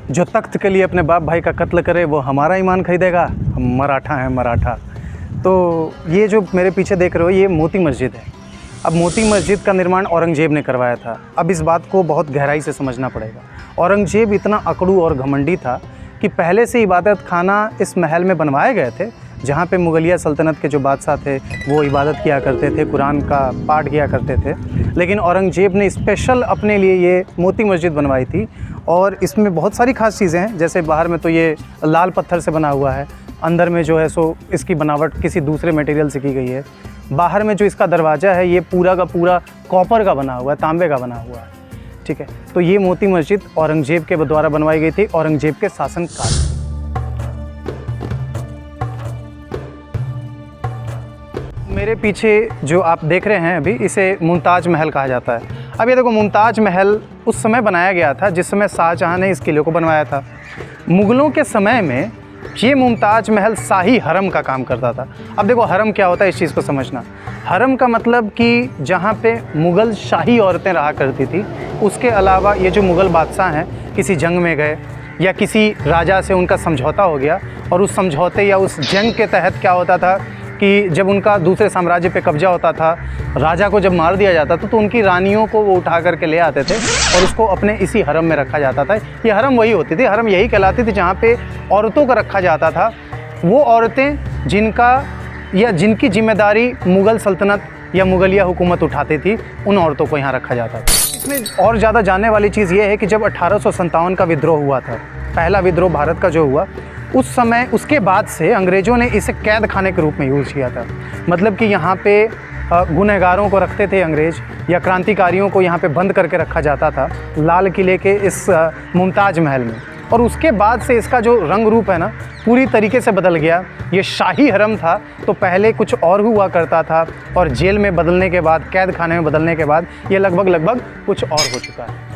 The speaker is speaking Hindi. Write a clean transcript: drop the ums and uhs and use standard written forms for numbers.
जो तख्त के लिए अपने बाप भाई का कत्ल करे वो हमारा ईमान खरीदेगा, हम मराठा हैं मराठा। तो ये जो मेरे पीछे देख रहे हो ये मोती मस्जिद है। अब मोती मस्जिद का निर्माण औरंगजेब ने करवाया था। अब इस बात को बहुत गहराई से समझना पड़ेगा। औरंगजेब इतना अकड़ू और घमंडी था कि पहले से इबादत खाना इस महल में बनवाए गए थे, जहाँ पे मुगलिया सल्तनत के जो बादशाह थे वो इबादत किया करते थे, कुरान का पाठ किया करते थे। लेकिन औरंगजेब ने स्पेशल अपने लिए ये मोती मस्जिद बनवाई थी और इसमें बहुत सारी ख़ास चीज़ें हैं। जैसे बाहर में तो ये लाल पत्थर से बना हुआ है, अंदर में जो है सो इसकी बनावट किसी दूसरे मटेरियल से की गई है। बाहर में जो इसका दरवाज़ा है ये पूरा का पूरा कॉपर का बना हुआ है, तांबे का बना हुआ है। ठीक है, तो ये मोती मस्जिद औरंगजेब के द्वारा बनवाई गई थी, औरंगजेब के शासनकाल। मेरे पीछे जो आप देख रहे हैं अभी, इसे मुमताज़ महल कहा जाता है। अब ये देखो, मुमताज़ महल उस समय बनाया गया था जिस समय शाहजहाँ ने इस किले को बनवाया था। मुग़लों के समय में ये मुमताज़ महल शाही हरम का काम करता था। अब देखो हरम क्या होता है, इस चीज़ को समझना। हरम का मतलब कि जहाँ पे मुग़ल शाही औरतें रहा करती थी, उसके अलावा ये जो मुग़ल बादशाह हैं किसी जंग में गए या किसी राजा से उनका समझौता हो गया, और उस समझौते या उस जंग के तहत क्या होता था कि जब उनका दूसरे साम्राज्य पे कब्जा होता था, राजा को जब मार दिया जाता था तो उनकी रानियों को वो उठा करके ले आते थे और उसको अपने इसी हरम में रखा जाता था। ये हरम वही होती थी, हरम यही कहलाती थी जहाँ पे औरतों को रखा जाता था। वो औरतें जिनका या जिनकी जिम्मेदारी मुग़ल सल्तनत या मुग़लिया हुकूमत उठाती थी, उन औरतों को यहाँ रखा जाता था। इसमें और ज़्यादा जानने वाली चीज़ ये है कि जब 1857 का विद्रोह हुआ था, पहला विद्रोह भारत का जो हुआ, उस समय उसके बाद से अंग्रेज़ों ने इसे कैद खाने के रूप में यूज़ किया था। मतलब कि यहाँ पे गुनहगारों को रखते थे अंग्रेज़, या क्रांतिकारियों को यहाँ पे बंद करके रखा जाता था लाल किले के इस मुमताज़ महल में। और उसके बाद से इसका जो रंग रूप है ना, पूरी तरीके से बदल गया। ये शाही हरम था तो पहले कुछ और हुआ करता था, और जेल में बदलने के बाद, कैद खाने में बदलने के बाद ये लगभग कुछ और हो चुका है।